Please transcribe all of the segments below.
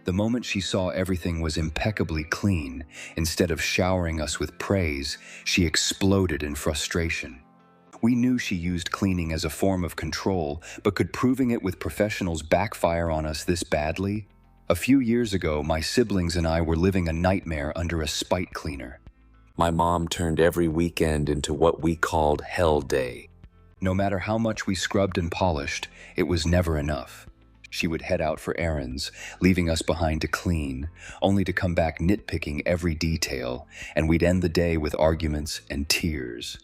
The moment she saw everything was impeccably clean, instead of showering us with praise, she exploded in frustration. We knew she used cleaning as a form of control, but could proving it with professionals backfire on us this badly? A few years ago, my siblings and I were living a nightmare under a spite cleaner. My mom turned every weekend into what we called Hell Day. No matter how much we scrubbed and polished, it was never enough. She would head out for errands, leaving us behind to clean, only to come back nitpicking every detail, and we'd end the day with arguments and tears.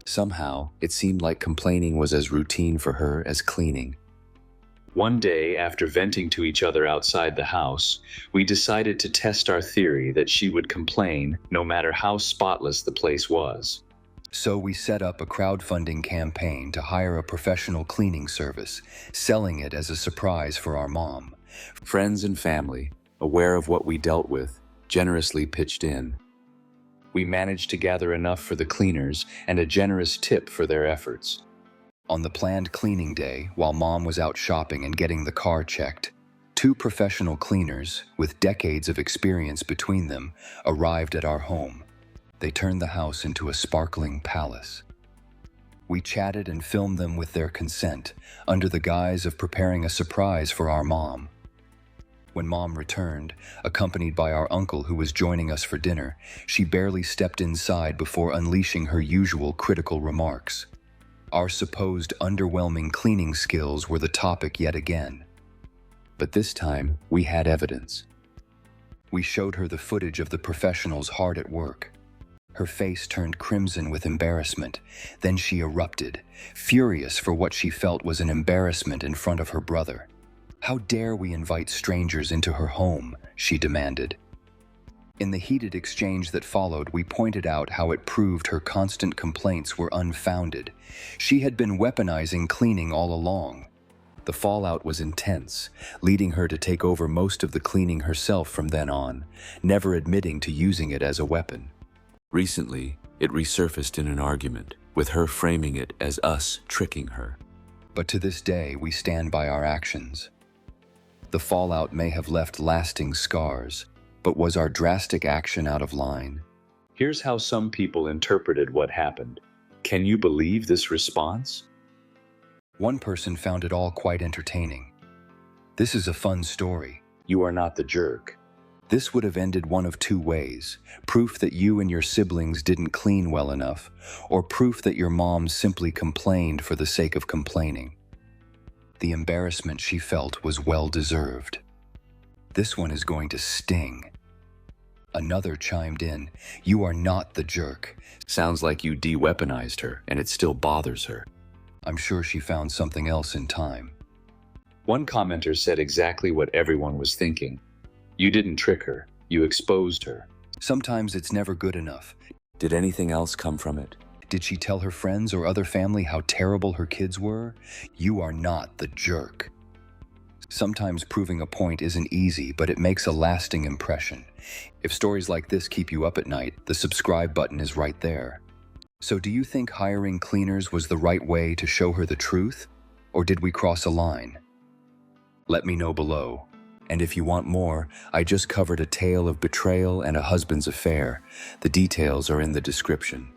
Somehow, it seemed like complaining was as routine for her as cleaning. One day, after venting to each other outside the house, we decided to test our theory that she would complain no matter how spotless the place was. So we set up a crowdfunding campaign to hire a professional cleaning service, selling it as a surprise for our mom. Friends and family, aware of what we dealt with, generously pitched in. We managed to gather enough for the cleaners and a generous tip for their efforts. On the planned cleaning day, while Mom was out shopping and getting the car checked, 2 professional cleaners, with decades of experience between them, arrived at our home. They turned the house into a sparkling palace. We chatted and filmed them with their consent, under the guise of preparing a surprise for our mom. When Mom returned, accompanied by our uncle who was joining us for dinner, she barely stepped inside before unleashing her usual critical remarks. Our supposed underwhelming cleaning skills were the topic yet again. But this time, we had evidence. We showed her the footage of the professionals hard at work. Her face turned crimson with embarrassment. Then she erupted, furious for what she felt was an embarrassment in front of her brother. "How dare we invite strangers into her home?" she demanded. In the heated exchange that followed, we pointed out how it proved her constant complaints were unfounded. She had been weaponizing cleaning all along. The fallout was intense, leading her to take over most of the cleaning herself from then on, never admitting to using it as a weapon. Recently, it resurfaced in an argument, with her framing it as us tricking her. But to this day, we stand by our actions. The fallout may have left lasting scars, but was our drastic action out of line? Here's how some people interpreted what happened. Can you believe this response? One person found it all quite entertaining. "This is a fun story. You are not the jerk." This would have ended one of 2 ways: proof that you and your siblings didn't clean well enough, or proof that your mom simply complained for the sake of complaining. The embarrassment she felt was well-deserved. "This one is going to sting." Another chimed in, "You are not the jerk." Sounds like you de-weaponized her, and it still bothers her. I'm sure she found something else in time. One commenter said exactly what everyone was thinking. You didn't trick her, you exposed her. Sometimes it's never good enough. Did anything else come from it? Did she tell her friends or other family how terrible her kids were? You are not the jerk. Sometimes proving a point isn't easy, but it makes a lasting impression. If stories like this keep you up at night, the subscribe button is right there. So do you think hiring cleaners was the right way to show her the truth? Or did we cross a line? Let me know below. And if you want more, I just covered a tale of betrayal and a husband's affair. The details are in the description.